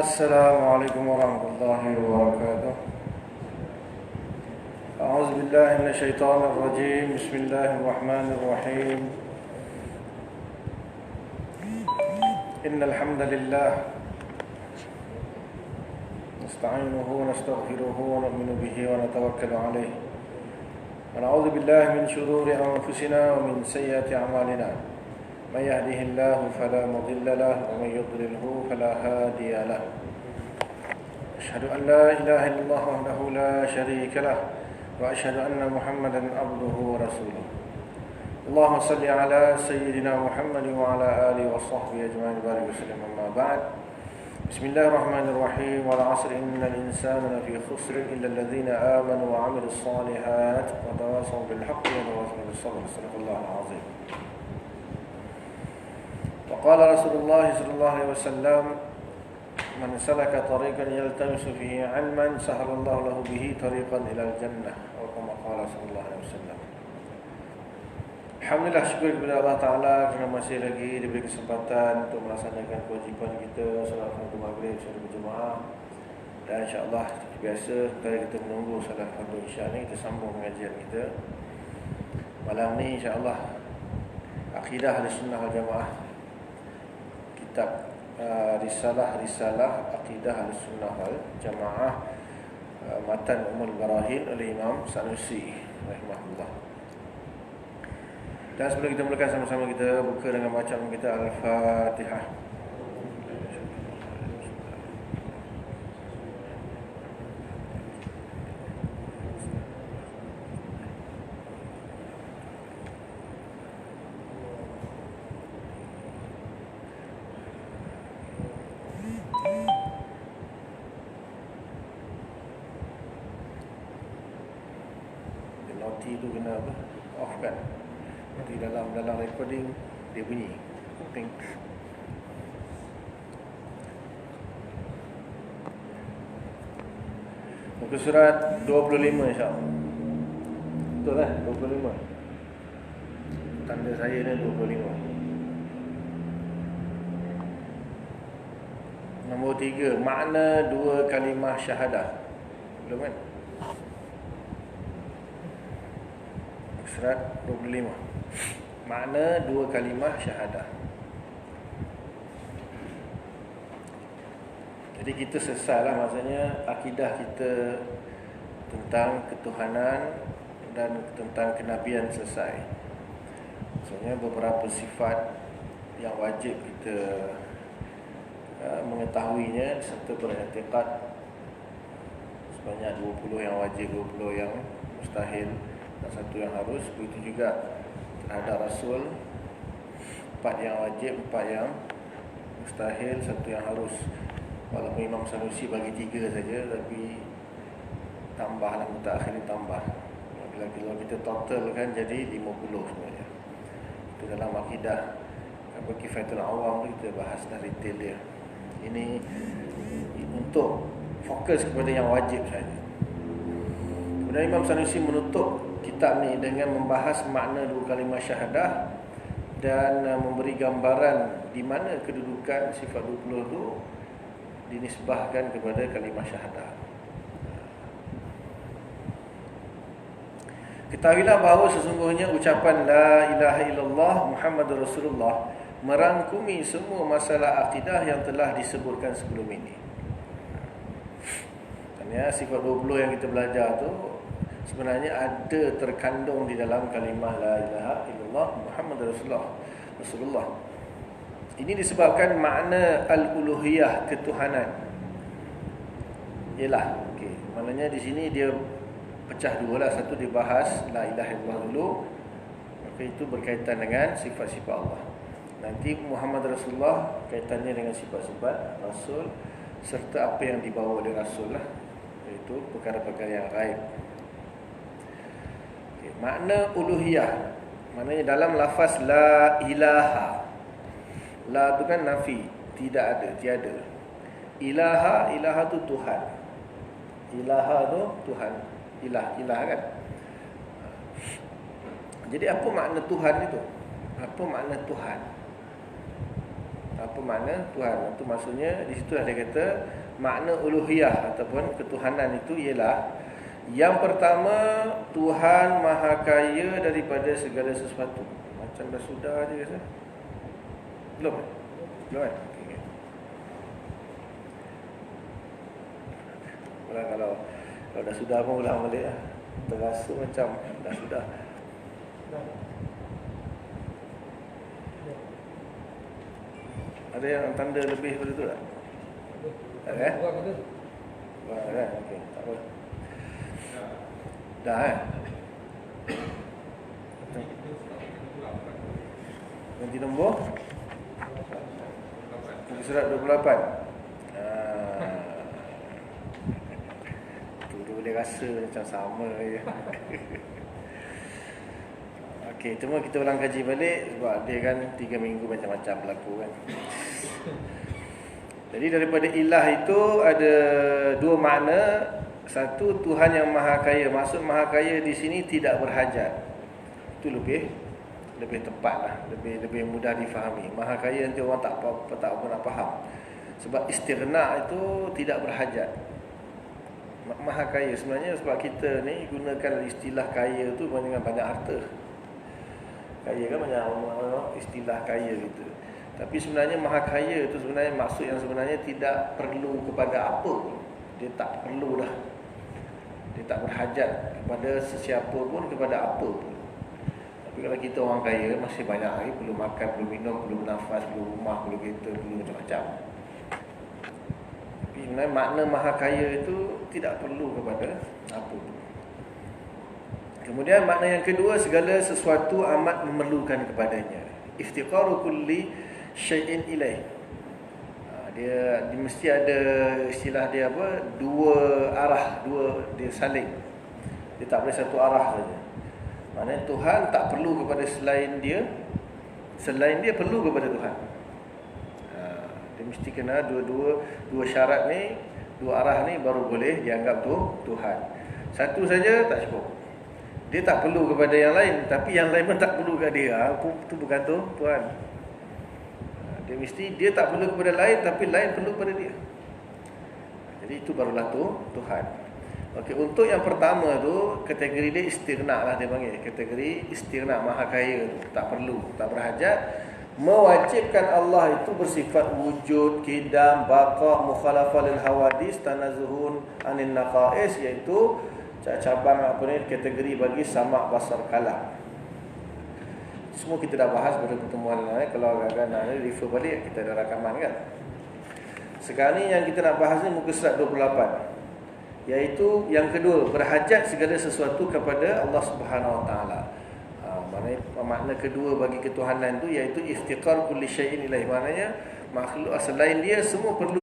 Assalamualaikum warahmatullahi wabarakatuh. A'udzu billahi minasyaitonir rajim. Bismillahirrahmanirrahim. Innal hamdalillah nasta'inuhu wa nastaghfiruhu wa nu'minu bihi wa natawakkalu 'alaihi. Wa na'udzu billahi min shururi anfusina wa min sayyiati a'malina. من يهده الله فلا مضل له ومن يضلله فلا هادي له أشهد أن لا إله إلا الله وحده لا شريك له وأشهد أن محمدا عبده ورسوله اللهم صل على سيدنا محمد وعلى آله وصحبه أجمعين وبارك وسلم أما بعد بسم الله الرحمن الرحيم والعصر إن الإنسان لفي خسر إلا الذين آمنوا وعملوا الصالحات وتواصوا بالحق وتواصوا بالصبر صدق الله العظيم. وقال رسول الله صلى الله عليه وسلم من سلك طريقا يلتمس فيه علما سهل الله له به طريقا إلى الجنة أو كما قال صلى الله عليه وسلم. Alhamdulillah, syukur kepada Allah Ta'ala kerana masih lagi diberi kesempatan untuk melaksanakan kewajipan kita solat fardu maghrib secara berjemaah. Dan insya-Allah biasa kita menunggu solat fardu isya ni, kita sambung pengajian kita. Malam ni insya-Allah akidah Ahlussunnah wal Jamaah, kitab risalah akidah Ahlussunnah wal Jamaah, matan Ummul Barahin oleh Imam Sanusi rahimahullah. Dan sebelum kita mulakan, sama-sama kita buka dengan bacaan kita Al-Fatihah. Noti tu kena apa? Off kan? Nanti dalam recording dia bunyi. Muka surat 25 insya-Allah. Betul lah, 25. Tanda saya ni 25. Nombor 3, makna dua kalimah syahadah. Belum kan? Surat 25. Makna dua kalimah syahadah. Jadi kita selesailah, maksudnya akidah kita tentang ketuhanan dan tentang kenabian selesai. Maksudnya beberapa sifat yang wajib kita mengetahuinya serta beriktikad sebanyak 20 yang wajib, 20 yang mustahil dan satu yang harus. Begitu juga terhadap Rasul, 4 yang wajib, 4 yang mustahil, satu yang harus. Walaupun Imam Sanusi bagi 3 saja, tapi tambahlah, mutaakhirin tambah. Bila kita total kan jadi 50 sebenarnya. Itu dalam akidah Kifayatul Awam tu kita bahas dah detail dia. Ini untuk fokus kepada yang wajib saja. Kemudian Imam Sanusi menutup kitab ni dengan membahas makna dua kalimah syahadah dan memberi gambaran di mana kedudukan sifat 20 itu dinisbahkan kepada kalimah syahadah. Ketahuilah bahawa sesungguhnya ucapan la ilaha illallah Muhammadur Rasulullah merangkumi semua masalah akidah yang telah disebutkan sebelum ini. Ya, sifat 20 yang kita belajar tu sebenarnya ada terkandung di dalam kalimah la ilaha illallah Muhammadur Rasulullah. Ini disebabkan makna al-uluhiyah, ketuhanan. Yalah, okey. Maknanya di sini dia pecah dua lah. Satu dibahas la ilaha illallah dulu, maka itu berkaitan dengan sifat-sifat Allah. Nanti Muhammad Rasulullah kaitannya dengan sifat-sifat Rasul serta apa yang dibawa oleh Rasul lah, iaitu perkara-perkara yang gaib. Okay. Makna uluhiyah, maknanya dalam lafaz la ilaha, la tu kan nafi, tidak ada, tiada. Ilaha tu Tuhan. Ilaha tu Tuhan. Ilah kan. Jadi apa makna Tuhan itu? Apa makna Tuhan? Apa makna Tuhan? Itu maksudnya di situ dia kata makna uluhiyah ataupun ketuhanan itu ialah yang pertama, Tuhan Maha Kaya daripada segala sesuatu. Macam dah sudah je rasa. Belum? Belum kan? Okay. Kalau dah sudah pun ulang balik lah. Terasa macam dah sudah. Ada yang tanda lebih pada tu tak? Ada eh? Ada, okey, tak apa. Dah eh? Nanti nombor? Muka surat 28. Tu boleh rasa macam sama je. Okey, cuma kita ulang kaji balik sebab dia kan 3 minggu macam-macam berlaku kan. Jadi daripada ilah itu ada dua makna. Satu, Tuhan yang Maha Kaya. Maksud Maha Kaya di sini tidak berhajat. Itu lebih tepatlah, lebih mudah difahami. Maha Kaya nanti orang tak pernah faham. Sebab istighna itu tidak berhajat. Maha Kaya sebenarnya sebab kita ni gunakan istilah kaya tu dengan banyak harta. Kaya kan banyak istilah kaya gitu. Tapi sebenarnya Maha Kaya itu sebenarnya maksud yang sebenarnya tidak perlu kepada apa pun. Dia tak perlu dah. Dia tak berhajat kepada sesiapa pun, kepada apa pun. Tapi kalau kita orang kaya masih banyak lagi, perlu makan, perlu minum, perlu nafas, perlu rumah, perlu kereta, perlu macam-macam. Tapi sebenarnya makna Maha Kaya itu tidak perlu kepada apa pun. Kemudian makna yang kedua, segala sesuatu amat memerlukan kepadanya. Iftiqaru kulli syai'in ilaih. Dia mesti ada istilah dia apa? Dua arah, dia saling. Dia tak boleh satu arah saja. Maknanya Tuhan tak perlu kepada selain dia perlu kepada Tuhan. Dia mesti kena dua syarat ni, dua arah ni baru boleh dianggap Tuhan. Satu saja tak cukup. Dia tak perlu kepada yang lain, tapi yang lain pun tak perlu kepada dia. Itu bukan Tuhan. Dia tak perlu kepada lain, tapi lain perlu kepada dia. Jadi itu barulah Tuhan. Okey, untuk yang pertama tu kategori dia istighna lah dia panggil. Kategori istighna, Maha Kaya tu, tak perlu, tak berhajat, mewajibkan Allah itu bersifat wujud, qidam, baqa, mukhalafah lil hawadis, tanazuhun anin naqais, iaitu cabang kategori bagi samak, basar, kalam. Semua kita dah bahas pada pertemuan lain. Kalau agak-agak nak refer balik, kita ada rakaman kan. Sekarang ni yang kita nak bahas ni muka surat 28, iaitu yang kedua, berhajat segala sesuatu kepada Allah Subhanahu Wa Taala. Makna kedua bagi ketuhanan tu iaitu iftiqar kulli syai'in ilaih. Maknanya makhluk selain dia semua perlu.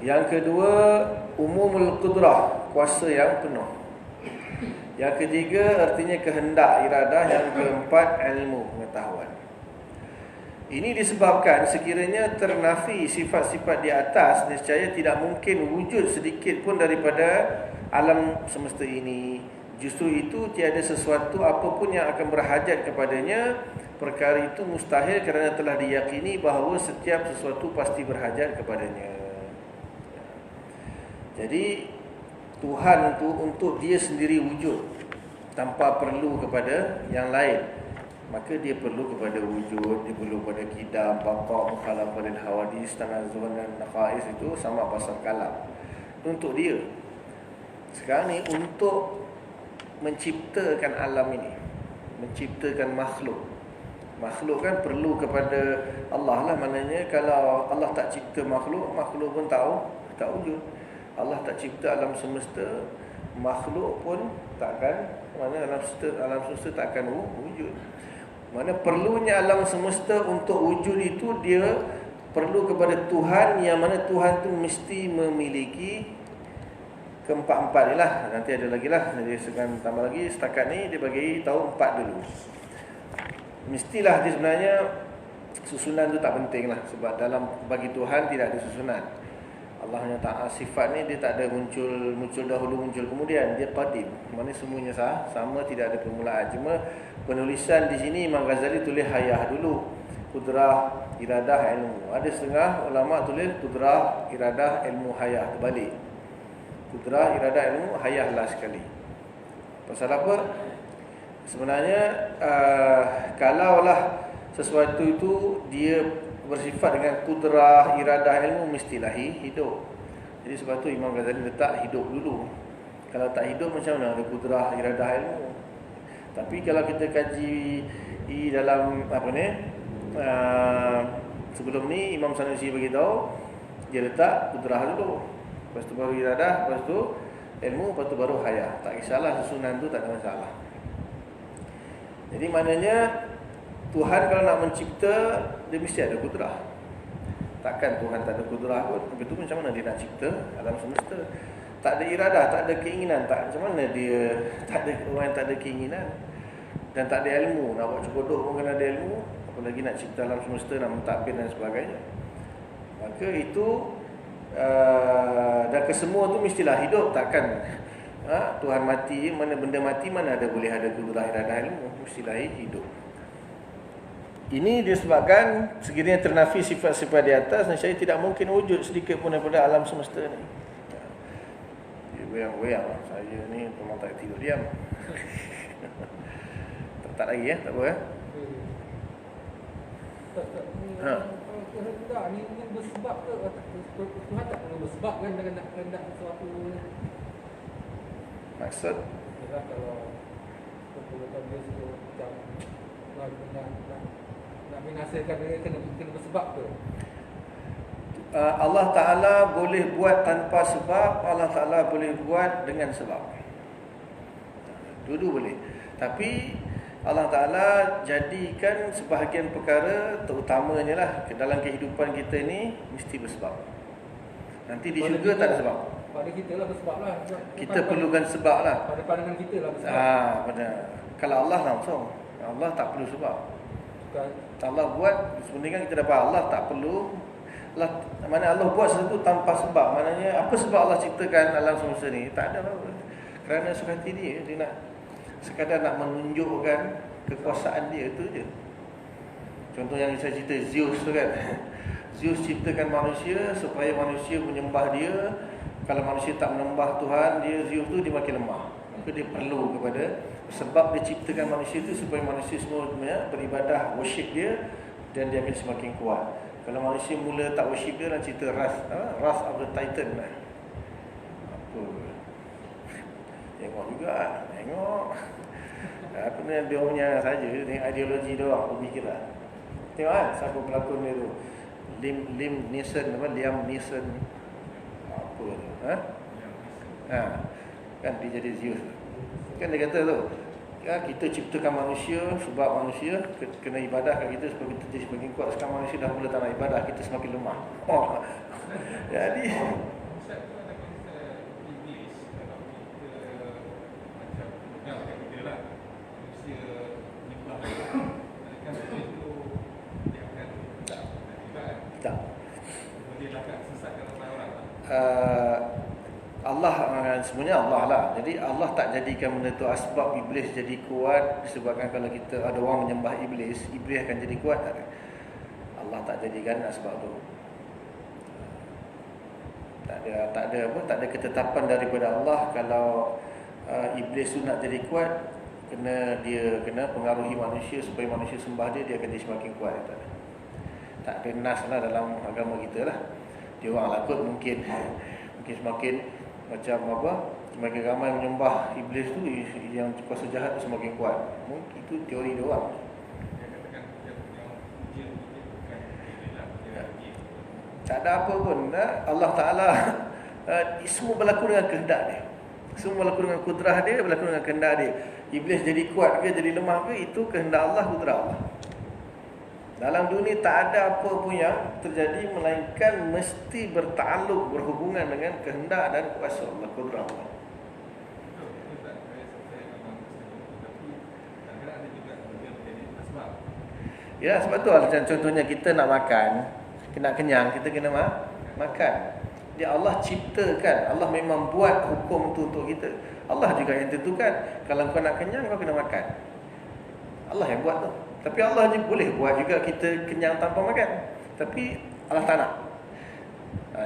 Yang kedua, umumul qudrah, kuasa yang penuh. Yang ketiga, artinya kehendak, iradah. Yang keempat, ilmu, pengetahuan. Ini disebabkan sekiranya ternafi sifat-sifat di atas, nescaya tidak mungkin wujud sedikit pun daripada alam semesta ini. Justru itu tiada sesuatu apapun yang akan berhajat kepadanya. Perkara itu mustahil kerana telah diyakini bahawa setiap sesuatu pasti berhajat kepadanya. Jadi Tuhan itu untuk dia sendiri wujud tanpa perlu kepada yang lain. Maka dia perlu kepada wujud, dia perlu kepada qidam, baqa, mukhalafah lil hawadis, tanazuhan dan naqais, itu sama pasal kalam. Untuk dia. Sekarang ni untuk menciptakan alam ini, menciptakan makhluk. Makhluk kan perlu kepada Allah lah. Maknanya kalau Allah tak cipta makhluk, makhluk pun tak wujud. Allah tak cipta alam semesta, makhluk pun takkan, alam semesta takkan wujud. Mana perlunya alam semesta untuk wujud itu, dia perlu kepada Tuhan, yang mana Tuhan tu mesti memiliki keempat-empat ni lah. Nanti ada lagi lah, jadi sekarang tambah lagi. Setakat ni dia bagi tahu 4 dulu. Mestilah dia sebenarnya susunan tu tak penting lah, sebab dalam bagi Tuhan tidak ada susunan. Allah yang Ta'ala sifat ni dia tak ada muncul dahulu, muncul kemudian. Dia qadim. Mana semuanya sama, tidak ada permulaan. Cuma penulisan di sini Imam Ghazali tulis hayah dulu. kudrah, iradah, ilmu. Ada setengah ulama tulis kudrah, iradah, ilmu, hayah. Terbalik. Kudrah, iradah, ilmu, hayah lah sekali. Pasal apa? Sebenarnya kalaulah sesuatu itu dia bersifat dengan kudrah, iradah, ilmu, mestilah hidup. Jadi sebab tu Imam Ghazali letak hidup dulu. Kalau tak hidup macam mana ada kudrah, iradah, ilmu? Tapi kalau kita kaji dalam apa ni, sebelum ni Imam Sanusi beritahu dia letak kudrah dulu, lepas tu baru iradah, lepas tu ilmu, lepas tu baru hayah. Tak kisahlah susunan tu, tak ada masalah. Jadi maknanya Tuhan kalau nak mencipta, dia mesti ada kudrah. Takkan Tuhan tak ada kudrah pun. Begitu macam mana dia nak cipta alam semesta? Tak ada iradah, tak ada keinginan, tak macam mana dia tak ada, orang yang tak ada keinginan dan tak ada ilmu. Nak buat cokodok pun kena ada ilmu, apalagi nak cipta alam semesta, nak mentadbir dan sebagainya. Maka itu dan kesemua tu mestilah hidup. Takkan Tuhan mati, mana benda mati, mana ada boleh ada kudrah, iradah, ilmu? Mestilah hidup. Ini disebabkan sekiranya ternafi sifat-sifat di atas, nescaya tidak mungkin wujud sedikit pun daripada alam semesta ni. Goyang-goyang saya ni memang tak tidur diam. tak lagi ya, tak apa ya. Tak, ni bersebab ke? Tuhan tak perlu bersebab kan dengan nak kehendak sesuatu ni. Maksud? Yalah, kalau keperluan dia suruh macam Tuhan nak binasakan dia, kena bersebab ke? Allah Ta'ala boleh buat tanpa sebab, Allah Ta'ala boleh buat dengan sebab. Dua-dua boleh. Tapi Allah Ta'ala jadikan sebahagian perkara, terutamanya lah dalam kehidupan kita ni, mesti bersebab. Nanti di syurga tak ada sebab. Pada kita lah bersebab lah. Kita perlukan sebab lah. Pada pandangan kita lah bersebab. Kalau Allah langsung, Allah tak perlu sebab. Allah buat, sebenarnya kan kita dapat Allah tak perlu. Mana Allah buat sesuatu tanpa sebab. Maknanya apa sebab Allah ciptakan alam semesta ni? Tak ada apa. Kerana suka hati dia nak sekadar nak menunjukkan kekuasaan dia, itu je. Contoh yang saya cerita Zeus tu kan. Zeus ciptakan manusia supaya manusia menyembah dia. Kalau manusia tak menyembah Tuhan, Zeus tu dia makin lemah. Maka dia perlu kepada sebab dia ciptakan manusia tu supaya manusia semua beribadah, worship dia, dan dia akan semakin kuat. Kalau manusia mula tak worship dia, dalam cerita Wrath of the Titan lah. Apa? Tengok juga. Tengok. Apa ni dia punya saja, tengok ideologi dia orang, aku fikir lah. Tengok kan, siapa pelakon dia tu. Liam Neeson. Apa tu? Kan dia jadi Zeus. Kan dia kata tu, kita ciptakan manusia sebab manusia kena ibadah kat kita supaya kita jadi semakin kuat. Sekarang manusia dah mula tak nak ibadah, kita semakin lemah. Jadi Allah sebenarnya Allah lah. Jadi Allah tak jadikan benda tu asbab iblis jadi kuat disebabkan kalau kita ada orang menyembah iblis akan jadi kuat. Allah tak jadikan asbab tu. Tak ada ketetapan daripada Allah kalau iblis tu nak jadi kuat kena pengaruhi manusia supaya manusia sembah dia akan jadi semakin kuat. Tak ada nas lah dalam agama kita lah. Dia orang lakut mungkin semakin macam apa, semakin ramai menyembah iblis tu, yang kuasa jahat tu semakin kuat. Mungkin itu teori dia orang. Tak ada apa pun. Allah Ta'ala semua berlaku dengan kehendak dia. Semua berlaku dengan kudrah dia, berlaku dengan kehendak dia. Iblis jadi kuat ke, jadi lemah ke, itu kehendak Allah, kudrah Allah. Dalam dunia tak ada apa pun yang terjadi melainkan mesti bertakluk, berhubungan dengan kehendak dan kuasa Allah, kudrah Allah. Ya, sebab tu lah, contohnya kita nak makan, nak kenyang, kita kena makan. Dia Allah ciptakan, Allah memang buat hukum tu untuk kita. Allah juga yang tentukan, kalau kau nak kenyang kau kena makan. Allah yang buat tu. Tapi Allah je boleh buat juga kita kenyang tanpa makan. Tapi Allah tak nak.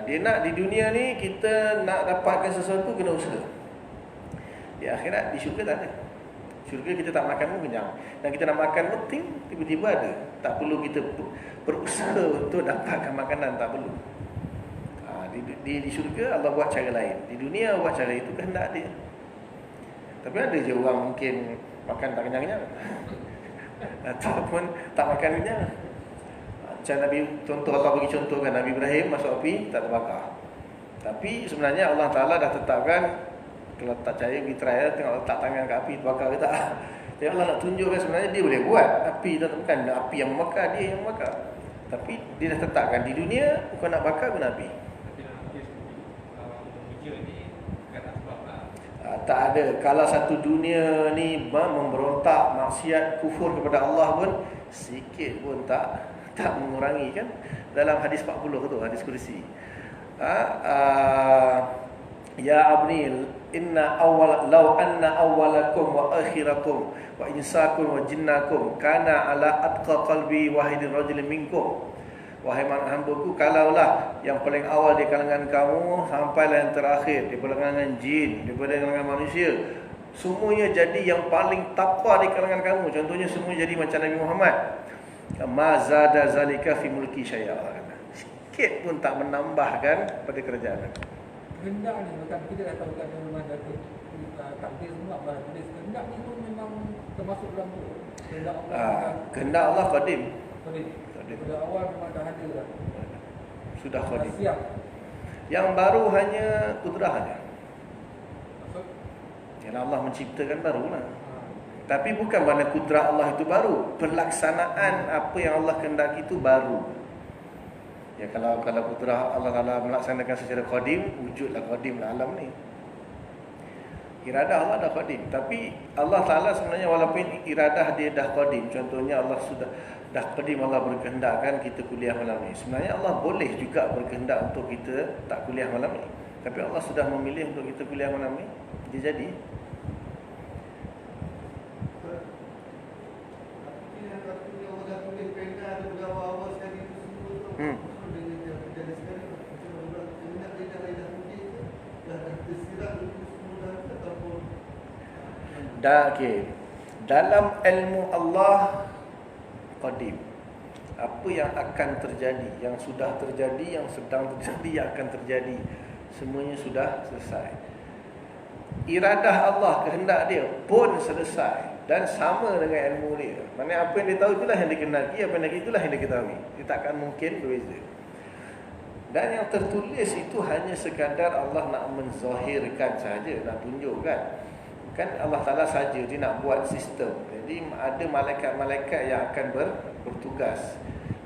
Dia nak di dunia ni kita nak dapatkan sesuatu kena usaha. Di akhirat, di syurga tak ada. Syurga kita tak makan pun kenyang. Dan kita nak makan pun tiba-tiba ada. Tak perlu kita berusaha untuk dapatkan makanan, tak perlu. Di syurga Allah buat cara lain. Di dunia buat cara itu kehendak dia. Tapi ada je orang mungkin makan tak kenyang-kenyang ataupun tak makan kenyang. Macam Nabi, contoh Allah bagi contoh kan, Nabi Ibrahim masuk api tak terbakar. Tapi sebenarnya Allah Ta'ala dah tetapkan, kalau tak percaya pergi trial, tengok letak tangan ke api terbakar ke tak. Jadi Allah nak tunjukkan sebenarnya dia boleh buat api, bukan api yang membakar, dia yang membakar. Tapi dia dah tetapkan di dunia kau nak bakar guna api. Tak ada. Kalau satu dunia ni memberontak, maksiat, kufur kepada Allah pun sikit pun tak mengurangi kan. Dalam hadis 40 tu, hadis kursi. Ya abni inna awwal law anna awwalakum wa akhirakum wa insakum wa jinnakum kana ala atqa qalbi wahidin rajulin minkum. Wahai hamba-Ku, kalaulah yang paling awal di kalangan kamu sampailah yang terakhir di kalangan jin, di kalangan manusia, semuanya jadi yang paling takwa di kalangan kamu. Contohnya semua jadi macam Nabi Muhammad. Ma zada zalika fi mulki syai'a. Sikit pun tak menambahkan pada kerajaan aku. Kehendak ni bukan kita dah tahu kan memang ada takdir semua apa. Kehendak ni pun memang termasuk dalam tu. Kehendak Allah. Kehendak Allah qadim. Pada awal memang dah ada dah. Sudah qadim. Siap. Yang baru hanya kudrah saja. Maksud? Yang Allah menciptakan barulah. Tapi bukan mana kudrah Allah itu baru, pelaksanaan apa yang Allah kehendaki itu baru. Ya kalau kudrah Allah Taala melaksanakan secara qadim, wujudlah qadimlah alam ni. Iradah Allah dah qadim, tapi Allah Taala sebenarnya walaupun iradah dia dah qadim, contohnya Allah sudah dah qadim, Allah berkehendakkan kita kuliah malam ni. Sebenarnya Allah boleh juga berkehendak untuk kita tak kuliah malam ni. Tapi Allah sudah memilih untuk kita kuliah malam ni, dia jadi. Okay. Dalam ilmu Allah qadim, apa yang akan terjadi, yang sudah terjadi, yang sedang terjadi, yang akan terjadi, semuanya sudah selesai. Iradah Allah, kehendak dia pun selesai dan sama dengan ilmu dia. Maksudnya apa yang dia tahu itulah yang dikenali, apa yang itulah yang diketahui. Dia takkan mungkin berbeza. Dan yang tertulis itu hanya sekadar Allah nak menzahirkan saja, nak tunjukkan. Kan Allah Ta'ala saja dia nak buat sistem. Jadi ada malaikat-malaikat yang akan bertugas.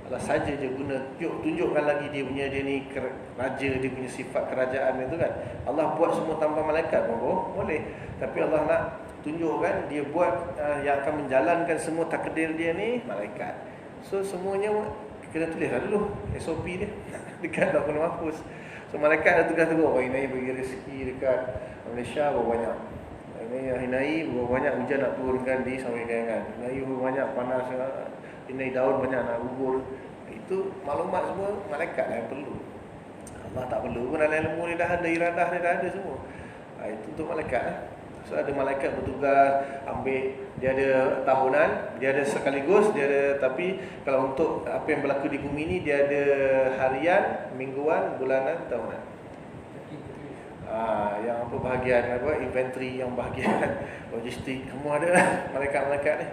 Allah saja je guna tunjukkan lagi dia ni raja, dia punya sifat kerajaan itu kan. Allah buat semua tanpa malaikat pun boleh. Tapi Allah nak tunjukkan dia buat yang akan menjalankan semua takdir dia ni malaikat. So semuanya kena tulis dulu SOP dia dekat Lauhul Mahfuz. So malaikat ada tugas-tugas. Oh ini bagi rezeki dekat Malaysia berapa banyak. Hinai berapa banyak hujan nak turunkan di Sungai Kayangan. Hinai berapa banyak panas, hinai daun banyak nak gugur. Itu maklumat semua malaikat lah yang perlu. Allah tak perlu pun, dalam ilmu dia dah ada, iradah dia dah ada semua. Itu untuk malaikat lah. So ada malaikat bertugas ambil, dia ada tahunan, dia ada sekaligus, dia ada, tapi kalau untuk apa yang berlaku di bumi ni dia ada harian, mingguan, bulanan, tahunan. Yang apa bahagian apa inventory, yang bahagian logistik, semua ada lah malaikat-malaikat ni.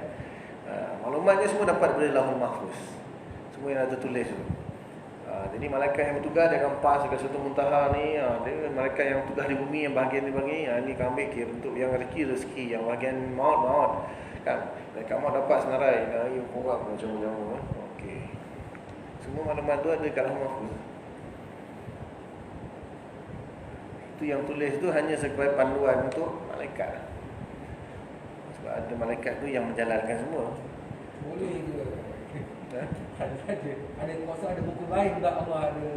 Maklumatnya semua dapat dari Lauhul Mahfuz. Semua yang ada tertulis tu. Jadi malaikat yang bertugas dia akan pas ke satu muntaha ni, dia malaikat yang tugas di bumi, yang bahagian ni bagi, ni akan ambil kira untuk yang rezeki, yang bahagian maut kan. Malaikat maut dapat senarai, yang kurang macam-macam. Okey. Semua maklumat tu ada kat Lauhul Mahfuz. Itu yang tulis tu hanya sebagai panduan untuk malaikat. Sebab ada malaikat tu yang menjalankan semua. Boleh ke? Ada kuasa, ada buku lain tak Allah ada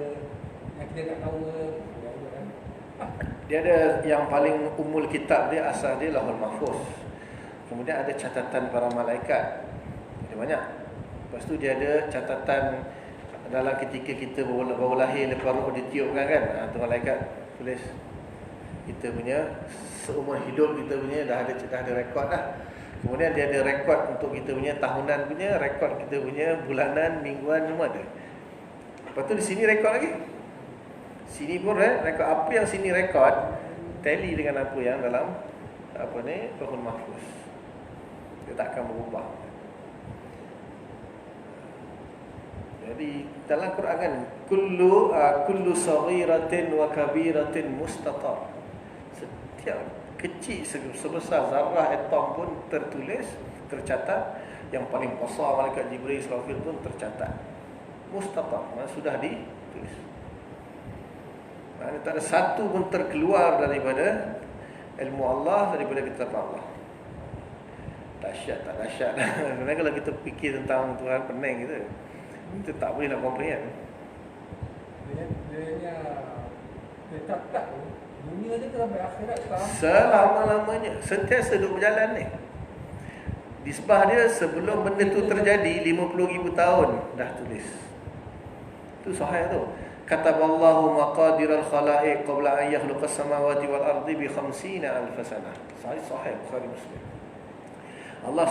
yang kita tak tahu kan? Dia ada yang paling umul kitab dia, asal dia Lauhul Mahfuz. Kemudian ada catatan para malaikat. Ada dia banyak. Lepas tu dia ada catatan dalam ketika kita baru lahir, lepas roh ditiupkan kan, tu malaikat tulis kita punya seumur hidup, kita punya dah ada rekod dah. Kemudian dia ada rekod untuk kita punya tahunan punya, rekod kita punya bulanan, mingguan, semua ada. Lepas tu di sini rekod lagi. Sini pun rekod, apa yang sini rekod tally dengan apa yang dalam Lauhul Mahfuz. Dia takkan berubah. Jadi dalam Quran kan kullu saghiratin wa kabiratin mustatar. Setiap kecil sebesar zarah atom pun tertulis, tercatat. Yang paling besar malaikat Jibril Israfil pun tercatat. Mustatar, maksudnya sudah ditulis. Maksudnya tak ada satu pun terkeluar daripada ilmu Allah, daripada kitab Allah. Dahsyat tak dahsyat. Sebenarnya kalau kita fikir tentang Tuhan pening gitu, kita tak boleh nak comprehend. Dia catat dunia ni sampai akhirat selama-lamanya, sentiasa duduk berjalan ni. Nisbah dia sebelum benda tu terjadi 50,000 tahun dah tulis. Itu sahih tu. Kataballahu maqadiral khalaiq qabla an yakhluqas samawati wal ardi bi 50,000 sanah. Sahih Bukhari Muslim. Allah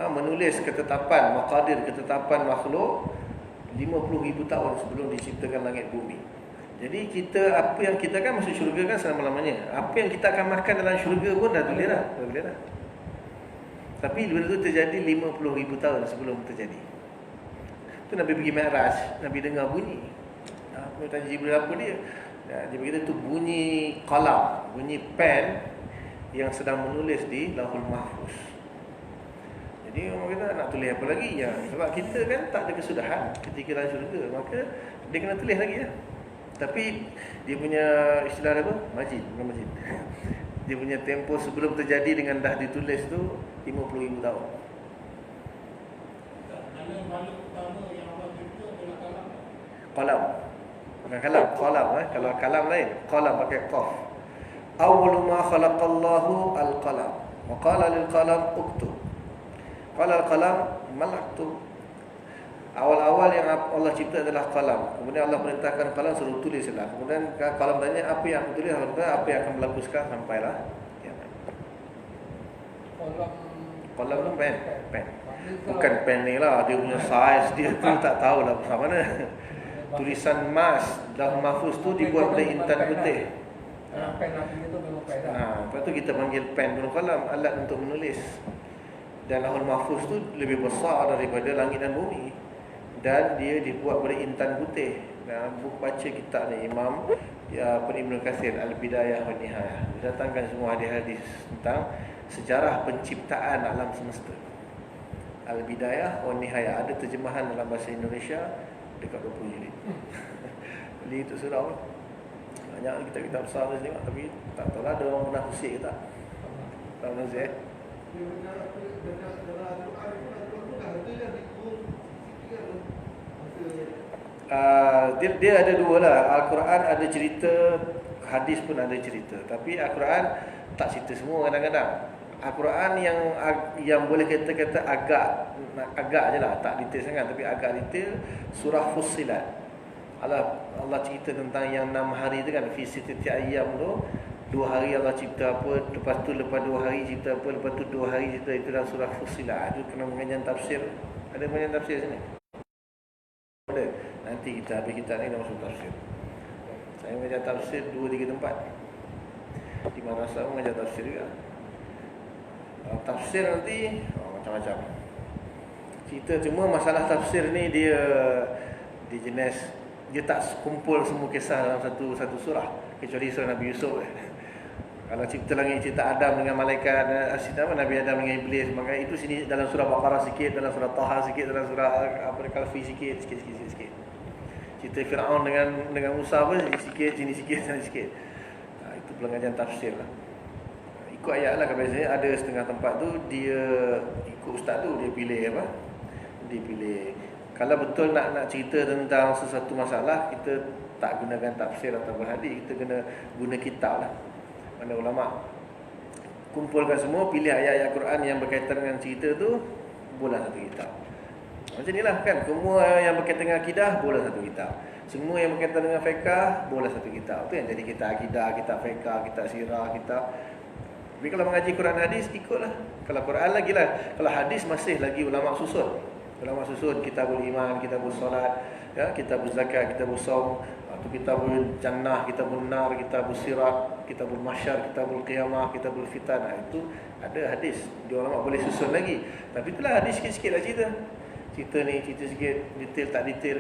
menulis ketetapan maqadir, ketetapan makhluk 50,000 tahun sebelum diciptakan langit bumi. Jadi kita, apa yang kita kan masuk syurga kan selama-lamanya. Apa yang kita akan makan dalam syurga pun dah tulis dah. Tapi benda tu terjadi 50,000 tahun sebelum terjadi. Tu Nabi pergi Mi'raj, Nabi dengar bunyi. Nabi tanya Jibril apa dia? Dia berkata tu bunyi qalam, bunyi pen yang sedang menulis di Lauhul Mahfuz. Jadi orang kata nak tulis apa lagi ya? Sebab kita kan tak ada kesudahan ketika dalam syurga, maka dia kena tulis lagi ya. Tapi dia punya istilah apa? Majid, bukan majid. Dia punya tempoh sebelum terjadi dengan dah ditulis tu 50,000 tahun. Mana makhluk pertama yang Allah cipta adalah kalam. Qalam. Bukan kalam, qalam Kalau kalam lain, qalam pakai qaf. Awwalu ma khalaqallahu al-qalam. Wa qala lil-qalam uktub. Qala al-qalam malaktub. Awal-awal yang Allah cipta adalah qalam. Kemudian Allah perintahkan qalam suruh tulislah. Kemudian qalam tanya apa yang aku tulis, apa yang akan berlaku sekarang sampailah kiamat. Qalam tu pen. Bukan pen ni lah, dia punya saiz dia tu tak tahulah macam mana. Tulisan emas dalam mahfuz tu dibuat dari intan putih. Pen Nabi itu memang pen. Lepas tu kita panggil pen guna qalam, alat untuk menulis. Dan Lauhul Mahfuz tu lebih besar daripada langit dan bumi. Dan dia dibuat dari intan putih. Buku baca kitab ni Imam Ibn Katsir Al-Bidayah wa Nihayah, mendatangkan semua hadis-hadis tentang sejarah penciptaan alam semesta. Al-Bidayah wa Nihayah, ada terjemahan dalam bahasa Indonesia dekat 20 jilid. Beli itu surah. Banyak kitab-kitab besar tu tengok, tapi tak tahu lah ada orang pernah usik ke tak. Tak pernah usik dia ada dua lah. Al-Quran ada cerita, hadis pun ada cerita. Tapi Al-Quran tak cerita semua kadang-kadang. Al-Quran yang boleh kata agak je lah, tak detail sangat, tapi agak detail. Surah Fussilat, Allah cerita tentang yang 6 hari tu kan, fi sittati ayyam tu, 2 hari Allah cipta apa, lepas 2 hari cipta apa, lepas tu 2 hari cipta, itu dalam surah Fussilat. Itu kena mengajar tafsir. Ada mengajar tafsir sini? Ada. Nanti kita habis kitab ni dah masuk tafsir. Saya mengajar tafsir 2-3 tempat. Di madrasah mengajar tafsir juga. Tafsir nanti macam-macam. Cerita cuma masalah tafsir ni dia jenis, dia tak kumpul semua kisah dalam satu surah, kecuali surah Nabi Yusuf. Kalau cipta langit, cerita Adam dengan malaikat, Nabi Adam dengan iblis, maka itu sini dalam surah Baqarah sikit, dalam surah Taha sikit, dalam surah Al-Kahfi sikit. Cerita Firaun dengan Musa pun sikit, sini sikit, sana sikit. Itu pengajian tafsir lah. Ikut ayat lah, biasanya ada setengah tempat tu dia ikut ustaz tu, dia pilih apa? Dia pilih. Kalau betul nak cerita tentang sesuatu masalah, kita tak gunakan tafsir atau hadis, kita kena guna kitab lah. Mana ulama kumpulkan semua, pilih ayat-ayat Quran yang berkaitan dengan cerita tu, buatlah satu kitab. Macam inilah kan, semua yang berkaitan dengan akidah boleh satu kitab. Semua yang berkaitan dengan fiqh boleh satu kitab. Itu yang jadi kita akidah, kita fiqh, kita sirah, kita. Tapi kalau mengaji Quran hadis ikutlah. Kalau Quran lagi lah. Kalau hadis masih lagi ulama susun. Ulama susun kitabul iman, kitabul solat, ya, kitabul zakat, kitabul saum, atau kitabul jannah, kitabul nar, kitabul sirat, kitabul mahsyar, kitabul qiyamah, kitabul fitan. Itu ada hadis. Dia ulama boleh susun lagi. Tapi itulah hadis sikit-sikit lah cerita. Cerita ni, cerita sikit, detail tak detail.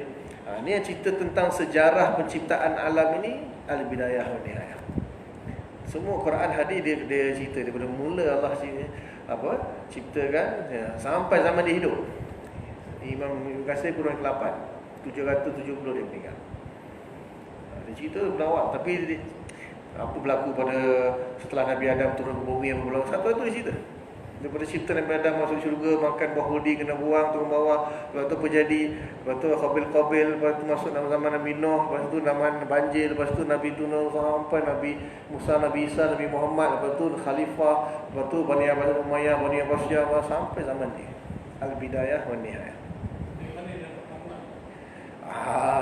Ni yang cerita tentang sejarah penciptaan alam ini, al-bidayah wa nihayah. Semua Quran hadis dia cerita daripada mula Allah ciptakan ya, sampai zaman dia hidup. Imam Ibn Katsir kurang ke-8, 770 dia meninggal. Dia cerita berawal, tapi apa berlaku pada setelah Nabi Adam turun ke bumi yang berlaku, satu itu dia cerita. Daripada cipta Nabi Adam masuk syurga, makan buah huldi kena buang, turun bawah. Lepas tu apa jadi? Lepas tu Qabil, lepas tu masuk zaman Nabi Nuh, lepas tu zaman banjir, lepas tu Nabi Nuh sampai Nabi Musa, Nabi Isa, Nabi Muhammad, lepas tu Khalifah, lepas tu Bani Umayyah, Bani Abbasiyah, sampai zaman ni. Al-Bidayah wa Nihayah.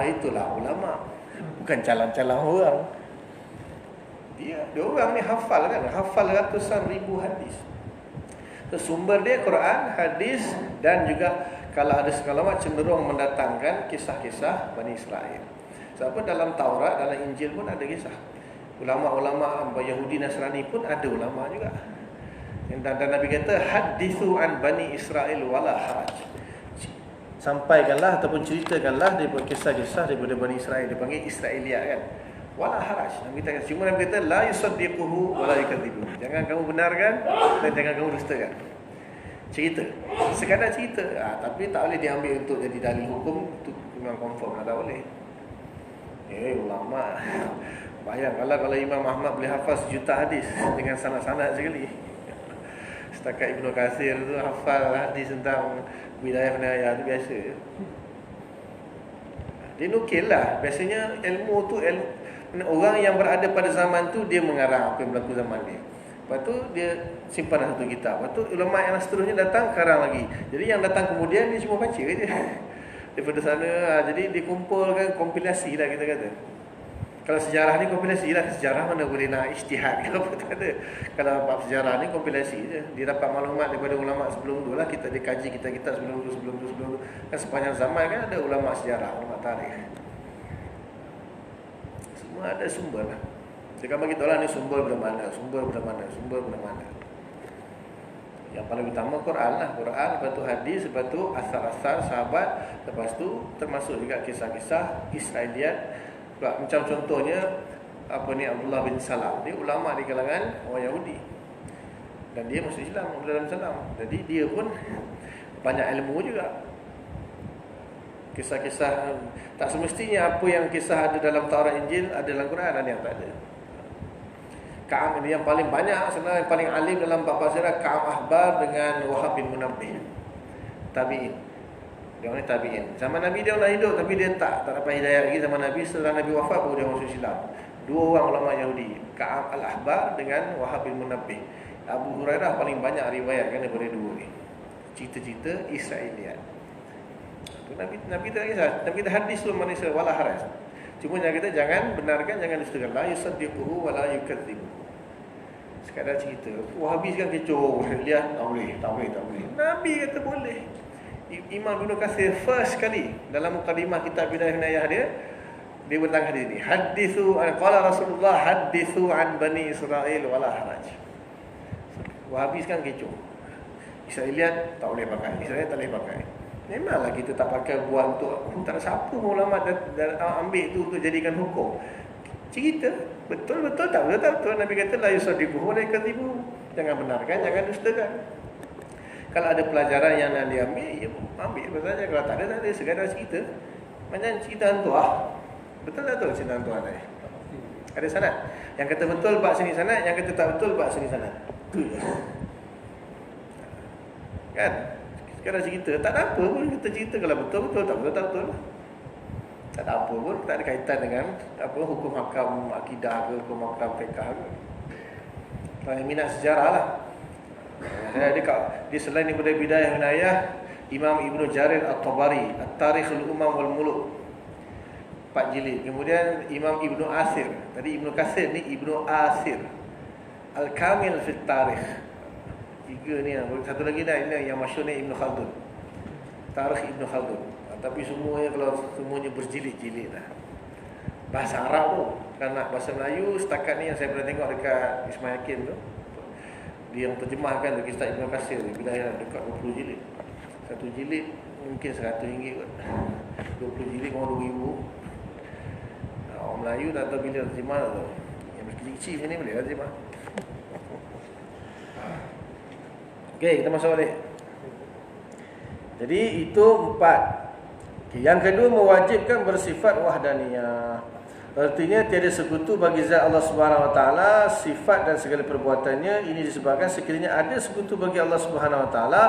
Itulah ulama. Bukan calang-calang orang. Dia orang ni hafal kan, hafal ratusan ribu hadis. Sumber dia Quran, hadis, dan juga kalau ada segala macam cenderung mendatangkan kisah-kisah Bani Israel. Sebab dalam Taurat, dalam Injil pun ada kisah. Ulama-ulama Yahudi Nasrani pun ada ulama juga. Dan Nabi kata hadithu an Bani Israel wala haraj. Sampaikanlah ataupun ceritakanlah daripada kisah-kisah daripada Bani Israel. Dia panggil Israiliyat kan. Wala haraj. Nabi kata, cuma Nabi kata la yusaddiquhu wala yukadzibuhu. Jangan kamu benarkan dan jangan kamu dustakan. Cerita. Sekadar cerita. Tapi tak boleh diambil untuk jadi dalil hukum. Itu memang confirm. Tak boleh. Ulama. Bayangkanlah kalau Imam Ahmad boleh hafal 1 juta hadis dengan sanad-sanad sekali. Setakat Ibn Katsir tu hafal hadis tentang bidayah nihayah tu biasa. Dia nukil lah. Biasanya ilmu tu orang yang berada pada zaman tu dia mengarang apa yang berlaku zaman dia. Lepas tu dia simpan satu kitab. Lepas tu ulama yang seterusnya datang karang lagi. Jadi yang datang kemudian dia cuma baca je. Daripada sana jadi dikumpulkan kompilasi lah kita kata. Kalau sejarah ni kompilasi lah. Sejarah mana boleh nak ijtihad ke apa, tak ada. Kalau bab sejarah ni kompilasi je. Dia dapat maklumat daripada ulama sebelum tu lah. Kita dikaji kita sebelum tu. Kan sepanjang zaman kan ada ulama sejarah, ulama tarikh. Semua ada sumber lah. Dia kan bagi tahu lah ni sumber mana. Yang paling utama Quran lah. Quran, lepas tu hadis, lepas tu asar-asar sahabat, lepas tu termasuk juga kisah-kisah Israiliyat. Macam contohnya Abdullah bin Salam. Dia ulama di kalangan orang Yahudi. Dan dia masuk Islam, Abdullah bin Salam. Jadi dia pun banyak ilmu juga. Kisah-kisah tak semestinya apa yang kisah ada dalam Taurat Injil ada dalam Quran, ada yang tak ada. Ka'ab ini yang paling banyak sebenarnya, yang paling alim dalam bab sejarah Ka'ab Ahbar dengan Wahab bin Munabbih. Tabi'in. Dia orang ni tabi'in. Zaman Nabi dia orang hidup tapi dia tak dapat hidayah lagi zaman Nabi. Setelah Nabi wafat baru dia masuk Islam. 2 orang ulama Yahudi, Ka'ab al-Ahbar dengan Wahab bin Munabbih. Abu Hurairah paling banyak riwayat kan daripada 2 ni. Cerita-cerita Israiliyat. Nabi tak kisah. Nabi dah hadis tu manusia wala haraj. Cuma jangan kata jangan benarkan, jangan dustakan. La yusaddiquhu wa la yukadzibuhu. Sekadar cerita. Wahabi kan kecoh. Lihat tak boleh. Nabi kata boleh. Imam Ibn Katsir first kali dalam mukadimah kitab Bidayah Nihayah dia bertang hadis ni. Hadithu an qala Rasulullah hadithu an Bani Israel wala haraj. Wahabi kan kecoh. Israiliyat tak boleh pakai. Israiliyat tak boleh pakai. Memanglah kita tak pakai buat untuk tak ada siapa ulama ambil tu untuk jadikan hukum. Cerita betul tak betul. Nabi kata la yusaddiquhu wa la yukadzibuhu. Jangan benarkan, jangan dustakan. Kalau ada pelajaran yang nak diambil, ya ambil apa saja. Kalau tak ada sekadar cerita. Macam cerita hantu Betul tak betul cerita hantu tadi? Ada sanad. Yang kata betul bab sini sanad, yang kata tak betul bab sini sanad. Kan? Sekadar cerita, tak ada apa pun kita cerita. Kalau betul, tak betul. Tak ada apa pun, tak ada kaitan dengan hukum hakam akidah ke, hukum hakam fiqh ke. Kalau yang minat sejarah lah. Dia selain daripada bidayah nihayah, Imam Ibnu Jarir At-Tabari, At-Tarikhul Umam wal Muluk, 4 jilid. Kemudian Imam Ibnu Asir, tadi Ibnu Katsir ni Ibnu Asir, Al-Kamil fi Tarikh. 3 ni. Satu lagi dah ini yang masyhur ni Ibnu Khaldun, Tarikh Ibnu Khaldun. Tapi semuanya kalau semuanya berjilid-jilid dah. Bahasa Arab tu kan, nak bahasa Melayu setakat ni yang saya pernah tengok dekat Ismail Hakim tu, dia yang terjemahkan tu Kitab Ibnu Katsir ni, bila dekat 20 jilid. Satu jilid mungkin RM100 kot. 20 jilid mau RM2,000. Orang Melayu tak tahu bila terjemah tu. Yang kecil-kecil macam ni boleh lah terjemah. Okey, kita masuk balik. Jadi itu 4. Okay, yang kedua, mewajibkan bersifat wahdaniyah. Artinya tiada sekutu bagi zat Allah Subhanahu Wa Taala, sifat dan segala perbuatannya. Ini disebabkan sekiranya ada sekutu bagi Allah Subhanahu Wa Taala,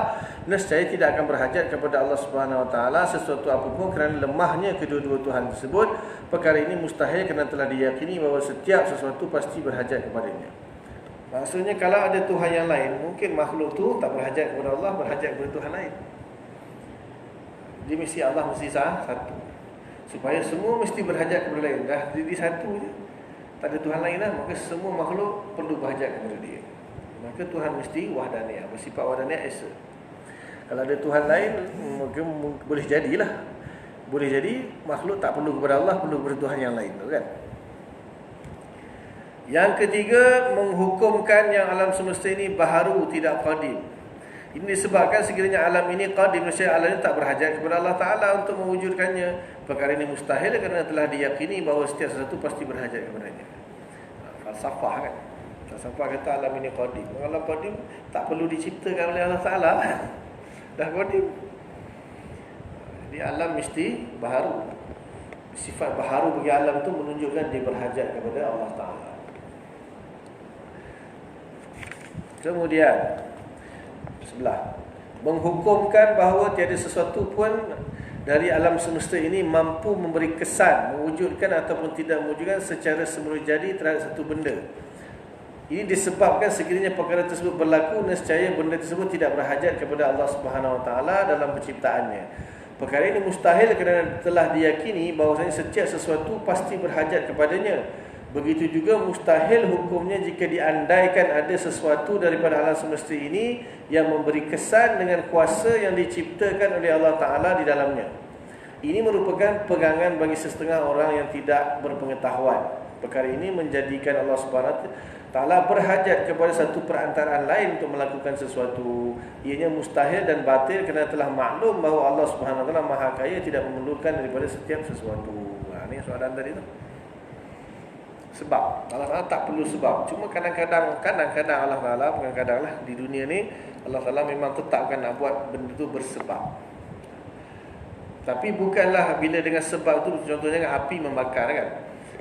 nescaya tidak akan berhajat kepada Allah Subhanahu Wa Taala sesuatu apapun kerana lemahnya kedua-dua Tuhan tersebut. Perkara ini mustahil kerana telah diyakini bahawa setiap sesuatu pasti berhajat kepadanya. Maksudnya kalau ada Tuhan yang lain, mungkin makhluk tu tak berhajat kepada Allah, berhajat kepada Tuhan lain. Dia mesti Allah mesti satu. Supaya semua mesti berhajat kepada lain. Dah jadi satu je, tak ada Tuhan lain lah, maka semua makhluk perlu berhajat kepada dia. Maka Tuhan mesti wahdaniyah, bersifat wahdaniyah esa. Kalau ada Tuhan lain, maka boleh jadilah, boleh jadi makhluk tak perlu kepada Allah, perlu kepada Tuhan yang lain, kan? Yang ketiga, menghukumkan yang alam semesta ini baharu, tidak qadim. Ini disebabkan sekiranya alam ini qadim, maksudnya alam ini tak berhajat kepada Allah Ta'ala untuk mewujudkannya. Perkara ini mustahil kerana telah diyakini bahawa setiap sesuatu pasti berhajat kepadanya. Falsafah kan. Falsafah kata alam ini qadim. Alam qadim tak perlu diciptakan oleh Allah Ta'ala. Dah qadim. Jadi alam mesti baharu. Sifat baharu bagi alam itu menunjukkan dia berhajat kepada Allah Ta'ala. Kemudian sebelah, menghukumkan bahawa tiada sesuatu pun dari alam semesta ini mampu memberi kesan, mewujudkan ataupun tidak mewujudkan secara semula jadi terhadap satu benda. Ini disebabkan sekiranya perkara tersebut berlaku, nescaya benda tersebut tidak berhajat kepada Allah Subhanahu Wa Taala dalam penciptaannya. Perkara ini mustahil kerana telah diyakini bahawasanya setiap sesuatu pasti berhajat kepadanya. Begitu juga mustahil hukumnya jika diandaikan ada sesuatu daripada alam semesta ini yang memberi kesan dengan kuasa yang diciptakan oleh Allah Ta'ala di dalamnya. Ini merupakan pegangan bagi setengah orang yang tidak berpengetahuan. Perkara ini menjadikan Allah Subhanahu Ta'ala berhajat kepada satu perantaraan lain untuk melakukan sesuatu. Ianya mustahil dan batil kerana telah maklum bahawa Allah Subhanahu Ta'ala Maha Kaya, tidak memerlukan daripada setiap sesuatu. Ini soalan tadi tu. Sebab Allah Ta'ala tak perlu sebab. Cuma kadang-kadang Allah Ta'ala, kadang-kadang lah di dunia ni Allah Ta'ala memang tetapkan nak buat benda tu bersebab. Tapi bukanlah bila dengan sebab tu, contohnya dengan api membakar kan,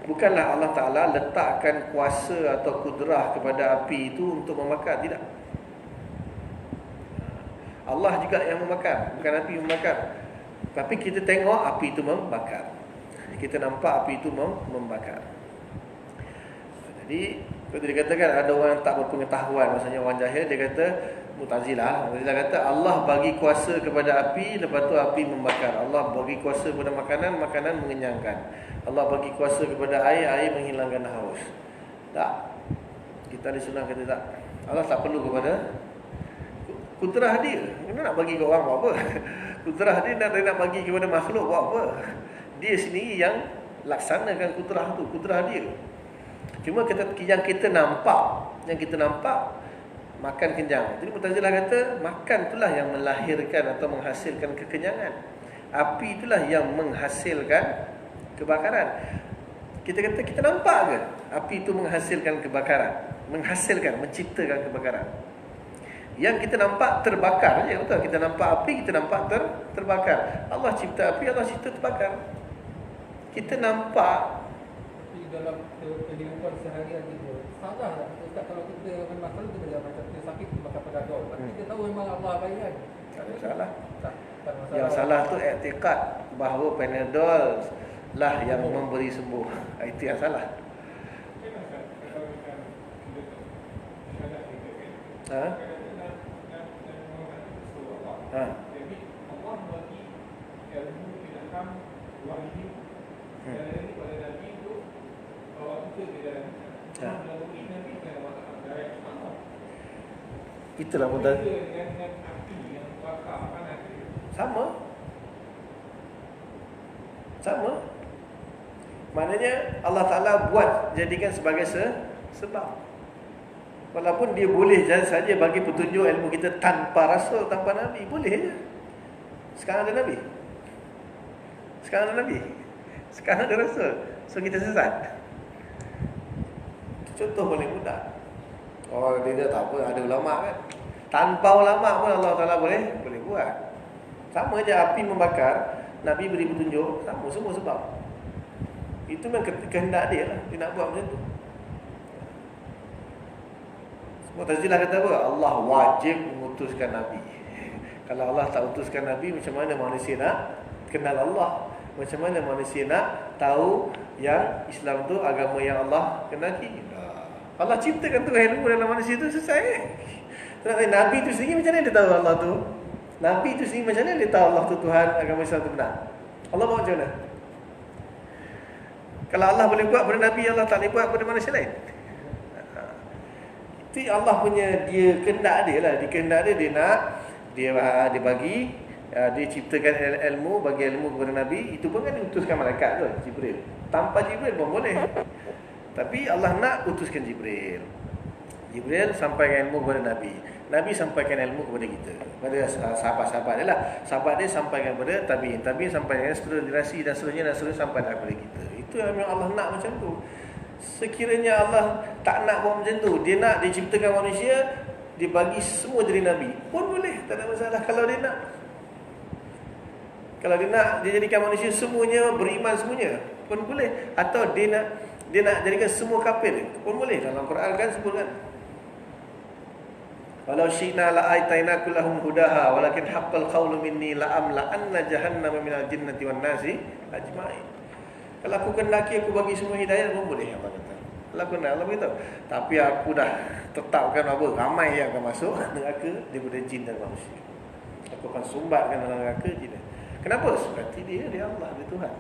bukanlah Allah Ta'ala letakkan kuasa atau kudrah kepada api itu untuk membakar. Tidak. Allah juga yang membakar, bukan api membakar. Tapi kita tengok api itu membakar, kita nampak api itu membakar. Jadi kalau dikatakan ada orang yang tak berpengetahuan, maksudnya orang jahil, dia kata Mu'tazilah kata Allah bagi kuasa kepada api, lepas tu api membakar. Allah bagi kuasa kepada makanan, makanan mengenyangkan. Allah bagi kuasa kepada air, air menghilangkan haus. Tak. Kita disunah kata tak. Allah tak perlu kepada kudrah dia. Dia nak bagi ke orang buat apa? Kudrah dia nak bagi kepada makhluk buat apa? Dia sendiri yang laksanakan kudrah tu, kudrah dia. Cuma yang kita nampak makan kenyang. Jadi Mu'tazilah kata makan itulah yang melahirkan atau menghasilkan kekenyangan. Api itulah yang menghasilkan kebakaran. Kita kata kita nampak ke api itu menghasilkan kebakaran, menciptakan kebakaran? Yang kita nampak terbakar je, betul? Kita nampak api, kita nampak terbakar. Allah cipta api, Allah cipta terbakar. Kita nampak dalam kehidupan seharian kita. Salah tak? Ustaz, kalau kita memang selalu kita macam kita sakit, kita makan panadol. Kita tahu memang Allah bagi kan? Tak ada salah. Tak masalah. Yang salah tu i'tiqad bahawa panadol lah yang memberi sembuh. Itu yang salah. Ha? Ha. Islam wahyu dan ini pada Nabi untuk bawa kita ke jalan Islam. Melalui Nabi kan masalah dari Islam. Itulah mudah. Dengan api yang bakar panas. Sama. Maknanya Allah Ta'ala buat jadikan sebagai sebab. Walaupun dia boleh saja bagi petunjuk ilmu kita tanpa rasul, tanpa nabi, boleh je. Sekarang ada nabi, sekarang ada rasul, so kita sesat. Contoh paling mudah. Oh, dia tak apa, ada ulama kan. Tanpa ulama pun Allah Ta'ala boleh buat. Sama je api membakar, nabi beri petunjuk, sama semua sebab. Itu memang kehendak dia lah, dia nak buat macam tu. Mu'tazilah kata apa? Allah wajib mengutuskan Nabi. Kalau Allah tak utuskan Nabi, macam mana manusia nak kenal Allah? Macam mana manusia nak tahu yang Islam tu agama yang Allah kenali? Allah ciptakan tu ilmu dalam manusia tu, selesai. Nabi tu sendiri macam mana dia tahu Allah tu? Nabi tu sendiri macam mana dia tahu Allah tu Tuhan, agama Islam tu benar? Allah buat macam mana? Kalau Allah boleh buat pada Nabi, Allah tak boleh buat pada manusia lain. Itu Allah punya, dia kehendak dia lah. Dia kehendak dia nak dia bagi, dia ciptakan ilmu, bagi ilmu kepada Nabi. Itu pun kan diutuskan malaikat tu, Jibril. Tanpa Jibril pun boleh. Tapi Allah nak utuskan Jibril. Jibril sampaikan ilmu kepada Nabi. Nabi sampaikan ilmu kepada kita, kepada sahabat-sahabat dia lah. Sahabat dia sampaikan kepada tabi'in, tabi'in sampaikan seterusnya generasi dan seterusnya sampai kepada kita. Itu yang Allah nak macam tu. Sekiranya Allah tak nak buat macam tu, dia nak dia ciptakan manusia, dia bagi semua jadi Nabi, pun boleh, tak ada masalah. Kalau dia nak dia jadikan manusia semuanya beriman semuanya, pun boleh. Atau dia nak jadikan semua kafir, pun boleh. Dalam Quran kan sebutkan, walau syi'na la'aitaina kullahum hudaha walakin haqqal qawlu minni la'amla anna jahannama minal jinnati wan nasi ajma'in. Kalau aku kendaki, aku bagi semua hidayah pun boleh, Allah kata. Allah kenal, Allah beritahu. Tapi aku dah tetapkan apa, ramai yang akan masuk neraka daripada jin dan manusia. Aku akan sumbatkan dalam neraka jin. Kenapa? Sebab dia Allah, dia Tuhan.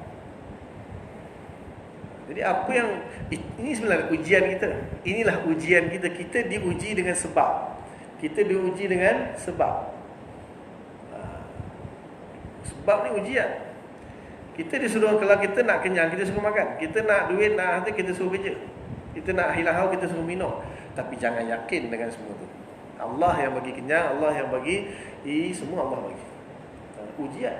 Jadi apa yang, ini sebenarnya ujian kita. Inilah ujian kita. Kita diuji dengan sebab. Kita diuji dengan sebab. Sebab ni ujian. Kita disuruh, kalau kita nak kenyang, kita suruh makan. Kita nak duit, nak harta, kita suruh kerja. Kita nak hilang haus, kita suruh minum. Tapi jangan yakin dengan semua tu. Allah yang bagi kenyang, Allah yang bagi, semua Allah bagi. Ujian.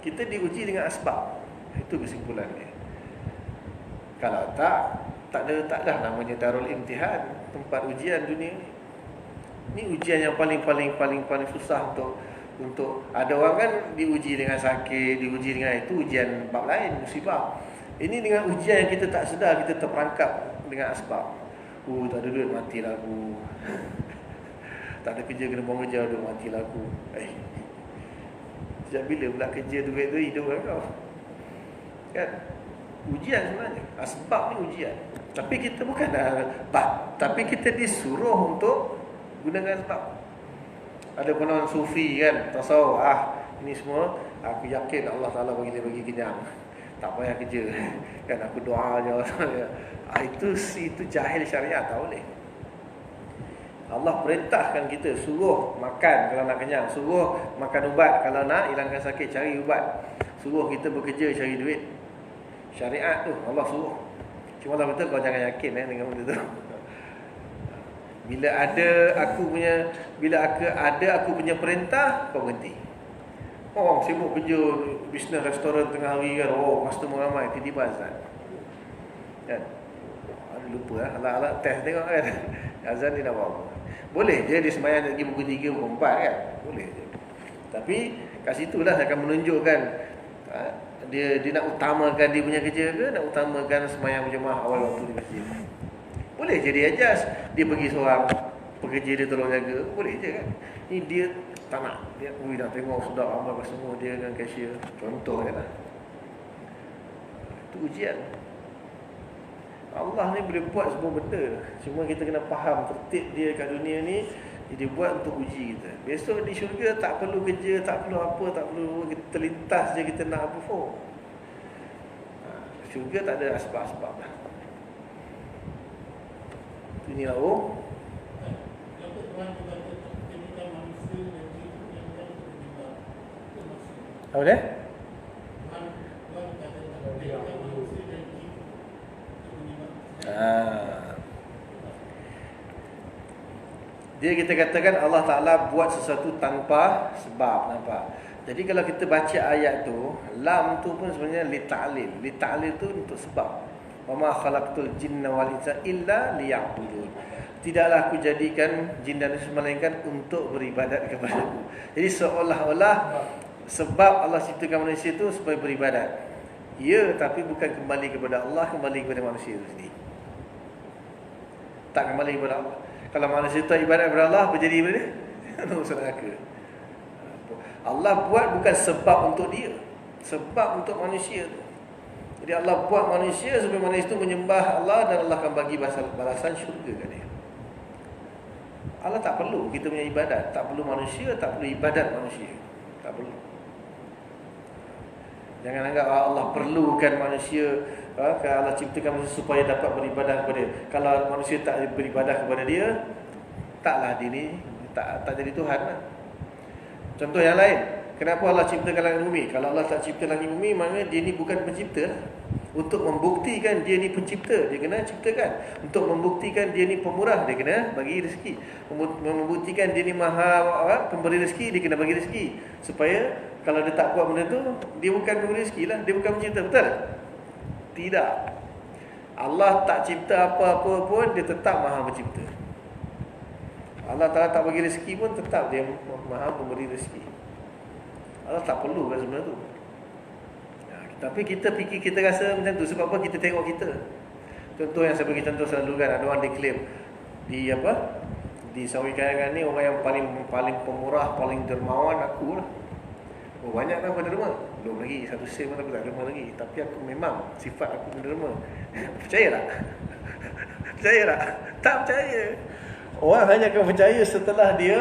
Kita diuji dengan asbab. Itu kesimpulan dia. Kalau tak ada namanya darul imtihan, tempat ujian dunia ni. Ini ujian yang paling susah untuk ada orang kan diuji dengan sakit, diuji dengan itu, ujian bab lain, musibah. Ini dengan ujian yang kita tak sedar, kita terperangkap dengan asbab. Tak ada duit, matilah aku. Tak ada kerja, kena buang kerja, matilah aku. Sejak bila pula kerja duit tu hidup kau? Kan? Ujian sebenarnya. Asbab ni ujian. Tapi kita bukan tapi kita disuruh untuk gunakan asbab. Ada penolong sufi kan, tasawuf, ini semua aku yakin Allah Ta'ala bagi kenyang, tak payah kerja kan, aku doa je. Itu jahil syariat, tak boleh. Allah perintahkan kita suruh makan kalau nak kenyang, suruh makan ubat kalau nak hilangkan sakit, cari ubat, suruh kita bekerja cari duit. Syariat tu Allah suruh. Cuma Allah kata kau jangan yakin dengan benda tu. Bila aku punya perintah, kau berhenti. Orang sibuk kerja bisnes restoran tengah hari kan, customer ramai, tiba-tiba azan. Kan? Lupa ala-ala test tengok kan. Azan ni dah buat. Boleh je dia sembahyang lagi pukul 3, pukul 4 kan? Boleh je. Tapi kat situlah akan menunjukkan dia nak utamakan dia punya kerja ke, nak utamakan sembahyang berjemaah awal waktu di masjid. Boleh je dia adjust. Dia pergi seorang, pekerja dia tolong jaga, boleh je kan. Ni dia tak nak. Dia dah tengok sudah amal semua dia dengan cashier. Contoh je lah. Itu ujian. Allah ni boleh buat semua benda. Cuma kita kena faham tertib dia kat dunia ni. Jadi buat untuk uji kita. Besok di syurga tak perlu kerja, tak perlu apa, tak perlu kita terlintas je kita nak apa pun. Syurga tak ada asbab-asbab dah. Inilah apa dia? Dia kita katakan Allah Ta'ala buat sesuatu tanpa sebab, nampak? Jadi kalau kita baca ayat tu, lam tu pun sebenarnya li ta'lil. Li ta'lil tu untuk sebab. Wa ma khalaqtul jinna wal insa illa liya'budun. Tidaklah aku jadikan jin dan manusia melainkan untuk beribadat kepada aku. Jadi seolah-olah sebab Allah ciptakan manusia itu supaya beribadat. Ya, tapi bukan kembali kepada Allah, kembali kepada manusia itu sendiri. Tak kembali kepada Allah. Kalau manusia itu ibadat kepada Allah, apa jadi kepada dia? Masuk neraka. Allah buat bukan sebab untuk dia, sebab untuk manusia tu. Jadi Allah buat manusia supaya manusia itu menyembah Allah, dan Allah akan bagi balasan syurga kat dia. Allah tak perlu kita punya ibadat, tak perlu manusia, tak perlu ibadat manusia. Tak perlu. Jangan anggap Allah perlukan manusia, Allah ciptakan manusia supaya dapat beribadah kepada dia. Kalau manusia tak beribadah kepada dia, taklah dia ni tak jadi Tuhan lah. Contoh yang lain, kenapa Allah ciptakan langit bumi? Kalau Allah tak cipta langit bumi, maknanya dia ni bukan pencipta lah. Untuk membuktikan dia ni pencipta, dia kena ciptakan. Untuk membuktikan dia ni pemurah, dia kena bagi rezeki. Membuktikan dia ni maha pemberi rezeki, dia kena bagi rezeki. Supaya kalau dia tak buat benda tu, dia bukan pemberi rezeki lah, dia bukan pencipta, betul? Tidak. Allah tak cipta apa-apa pun, dia tetap maha pencipta. Allah Ta'ala tak bagi rezeki pun, tetap dia maha memberi rezeki. Allah tak perlu kan sebenarnya tu. Tapi kita fikir, kita rasa macam tu. Sebab apa? Kita tengok kita. Contoh yang saya bagi contoh selalu kan, ada orang diklaim di apa, di Sawi Kayangan ni, orang yang paling pemurah, paling dermawan, aku lah. Oh, banyak kan penderma. Belum lagi, satu sen pun aku tak derma lagi. Tapi aku memang sifat aku penderma. Percaya tak? Percaya tak? Tak percaya. Orang hanya akan percaya setelah dia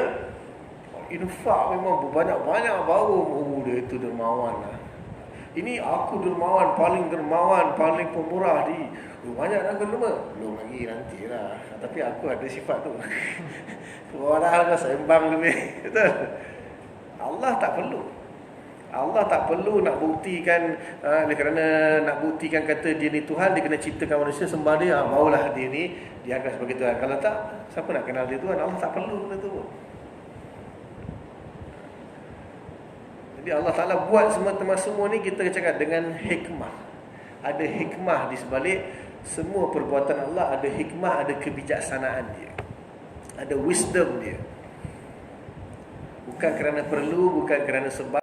infak memang banyak-banyak, baru dia itu dermawan lah. Ini aku dermawan, paling pemurah di. Banyak dah derma. Belum lagi, nantilah. Tapi aku ada sifat tu. Orang dah sembang lebih. Betul? Allah tak perlu. Allah tak perlu nak buktikan, kerana nak buktikan kata dia ni Tuhan, dia kena ciptakan manusia sembah dia, barulah dia ni dianggap sebagai Tuhan. Kalau tak, siapa nak kenal dia Tuhan? Allah tak perlu benda tu. Jadi Allah Ta'ala buat semua ni, kita cakap dengan hikmah. Ada hikmah di sebalik semua perbuatan Allah, ada hikmah, ada kebijaksanaan dia, ada wisdom dia. Bukan kerana perlu, bukan kerana sebab.